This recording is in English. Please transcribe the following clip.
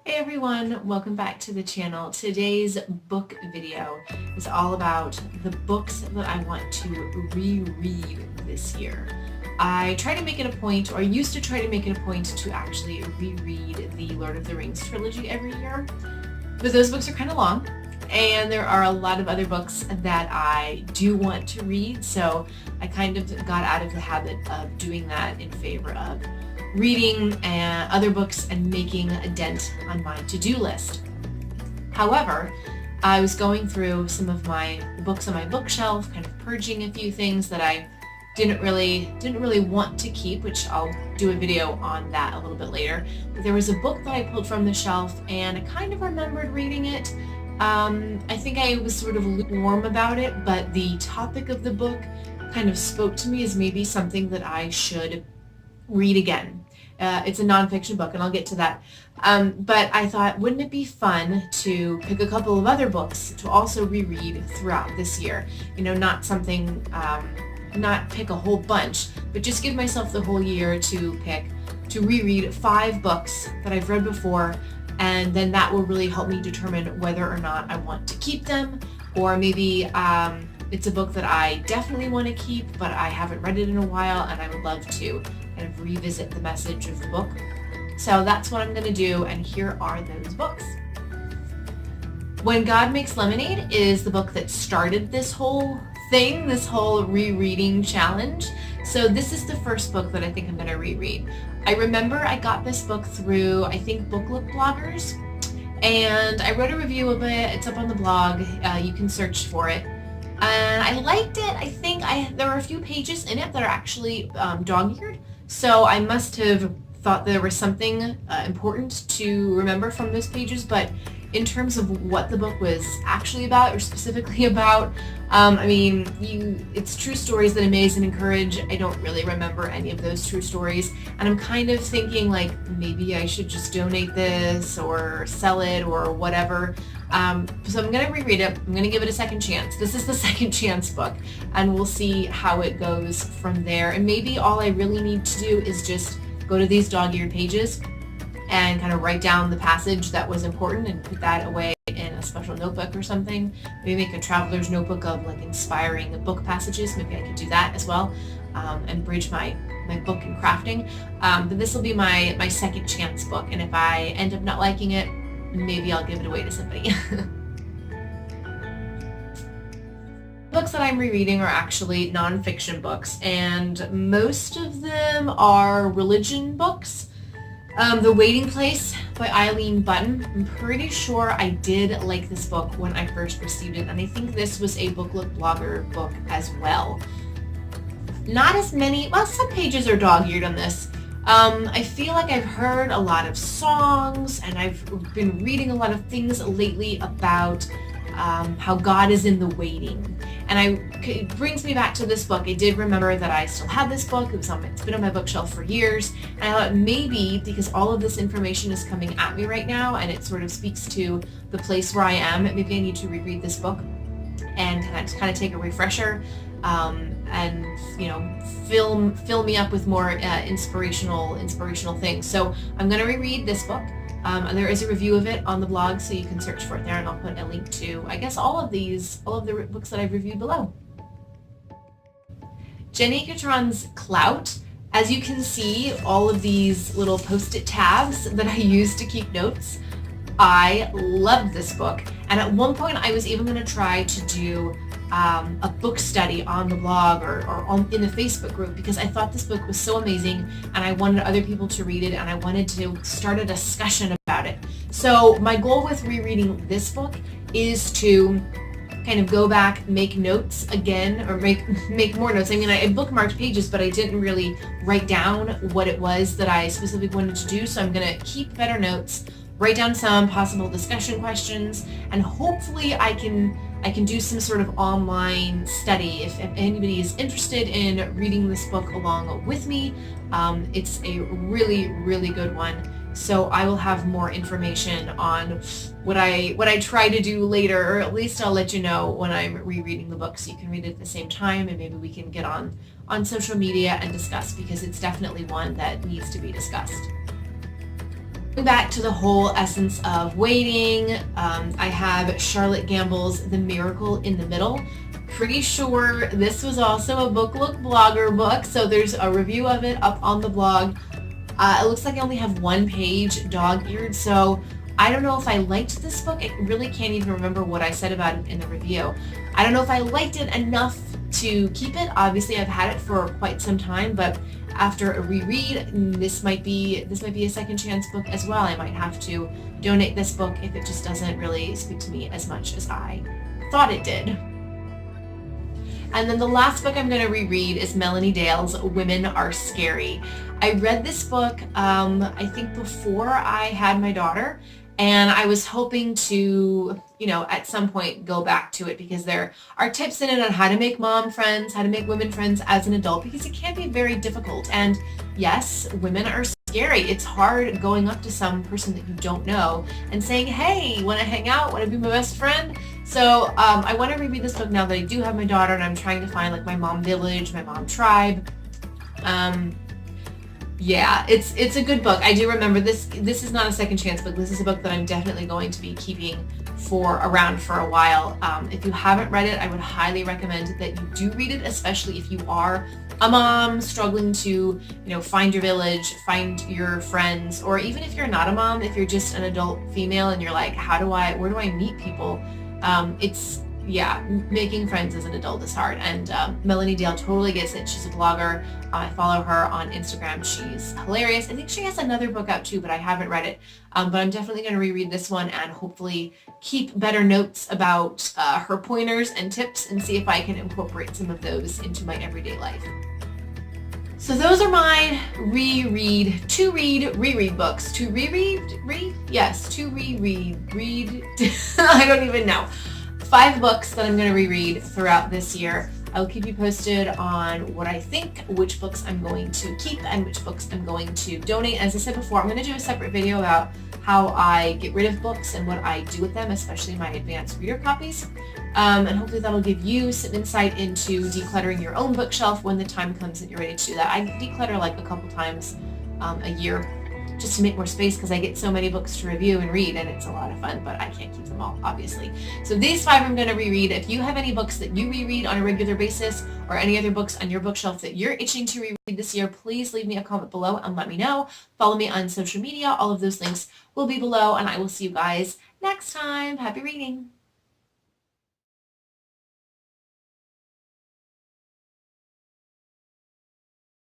Hey everyone, welcome back to the channel. Today's book video is all about the books that I want to reread this year. I try to make it a point, or I used to try to make it a point to actually reread the Lord of the Rings trilogy every year, but those books are kind of long and there are a lot of other books that I do want to read, so I kind of got out of the habit of doing that in favor of reading other books and making a dent on my to-do list. However, I was going through some of my books on my bookshelf, kind of purging a few things that I didn't really want to keep, which I'll do a video on that a little bit later. But there was a book that I pulled from the shelf and I kind of remembered reading it. I think I was sort of lukewarm about it, but the topic of the book kind of spoke to me as maybe something that I should read again. It's a nonfiction book, and I'll get to that. But I thought, wouldn't it be fun to pick a couple of other books to also reread throughout this year? You know, not something, not pick a whole bunch, but just give myself the whole year to reread 5 books that I've read before, and then that will really help me determine whether or not I want to keep them, or maybe it's a book that I definitely want to keep, but I haven't read it in a while, and I would love to kind of revisit the message of the book. So that's what I'm going to do, and here are those books. When God Makes Lemonade is the book that started this whole thing, this whole rereading challenge. So this is the first book that I think I'm going to reread. I remember I got this book through, I think, Booklook Bloggers, and I wrote a review of it. It's up on the blog. You can search for it. And I liked it. I think there were a few pages in it that are actually dog-eared, so I must have thought there was something important to remember from those pages, but in terms of what the book was actually about, or specifically about, I mean, it's true stories that amaze and encourage. I don't really remember any of those true stories, and I'm kind of thinking like maybe I should just donate this or sell it or whatever. So I'm going to reread it. I'm going to give it a second chance. This is the second chance book, and we'll see how it goes from there. And maybe all I really need to do is just go to these dog-eared pages and kind of write down the passage that was important and put that away in a special notebook or something. Maybe make a traveler's notebook of like inspiring book passages. Maybe I could do that as well, and bridge my book and crafting. But this will be my second chance book, and if I end up not liking it, maybe I'll give it away to somebody. Books that I'm rereading are actually nonfiction books, and most of them are religion books. The Waiting Place by Eileen Button. I'm pretty sure I did like this book when I first received it, and I think this was a Booklook Blogger book as well. Not as many, well, some pages are dog-eared on this. I feel like I've heard a lot of songs, and I've been reading a lot of things lately about how God is in the waiting. And it brings me back to this book. I did remember that I still had this book. It's been on my bookshelf for years. And I thought maybe because all of this information is coming at me right now, and it sort of speaks to the place where I am, maybe I need to reread this book and kind of take a refresher. And you know, fill me up with more inspirational things. So I'm going to reread this book. There is a review of it on the blog, so you can search for it there, and I'll put a link to, I guess, all of the books that I've reviewed below. Jenny Catron's Clout. As you can see, all of these little post-it tabs that I use to keep notes. I love this book, and at one point I was even going to try to do a book study on the blog or in the Facebook group, because I thought this book was so amazing and I wanted other people to read it, and I wanted to start a discussion about it. So my goal with rereading this book is to kind of go back, make notes again, or make more notes. I mean, I bookmarked pages, but I didn't really write down what it was that I specifically wanted to do, so I'm going to keep better notes, write down some possible discussion questions, and hopefully I can do some sort of online study if anybody is interested in reading this book along with me. It's a really, really good one. So I will have more information on what I try to do later, or at least I'll let you know when I'm rereading the book, so you can read it at the same time, and maybe we can get on social media and discuss, because it's definitely one that needs to be discussed. Back to the whole essence of waiting, I have Charlotte Gamble's The Miracle in the Middle. Pretty sure this was also a Book Look blogger book, so there's a review of it up on the blog. It looks like I only have one page dog-eared, so I don't know if I liked this book. I really can't even remember what I said about it in the review. I don't know if I liked it enough to keep it. Obviously, I've had it for quite some time, but after a reread, this might be a second chance book as well. I might have to donate this book if it just doesn't really speak to me as much as I thought it did. And then the last book I'm going to reread is Melanie Dale's Women Are Scary. I read this book, I think before I had my daughter, and I was hoping to, at some point go back to it because there are tips in it on how to make mom friends, how to make women friends as an adult, because it can be very difficult. And yes, women are scary. It's hard going up to some person that you don't know and saying, hey, want to hang out? Want to be my best friend? So I want to reread this book now that I do have my daughter, and I'm trying to find like my mom village, my mom tribe. Yeah, it's a good book. I do remember this. This is not a second chance book. This is a book that I'm definitely going to be keeping around for a while. If you haven't read it, I would highly recommend that you do read it, especially if you are a mom struggling to, find your village, find your friends, or even if you're not a mom, if you're just an adult female and you're like, where do I meet people? Making friends as an adult is hard, and Melanie Dale totally gets it. She's a blogger. I follow her on Instagram. She's hilarious. I think she has another book out too, but I haven't read it. But I'm definitely going to reread this one and hopefully keep better notes about her pointers and tips and see if I can incorporate some of those into my everyday life. So those are my reread books. To reread? Yes, to read. I don't even know. 5 books that I'm going to reread throughout this year. I'll keep you posted on what I think, which books I'm going to keep, and which books I'm going to donate. As I said before, I'm going to do a separate video about how I get rid of books and what I do with them, especially my advanced reader copies. And hopefully that'll give you some insight into decluttering your own bookshelf when the time comes that you're ready to do that. I declutter like a couple times a year just to make more space because I get so many books to review and read, and it's a lot of fun, but I can't keep them all, obviously. So these 5 I'm going to reread. If you have any books that you reread on a regular basis or any other books on your bookshelf that you're itching to reread this year, please leave me a comment below and let me know. Follow me on social media. All of those links will be below, and I will see you guys next time. Happy reading!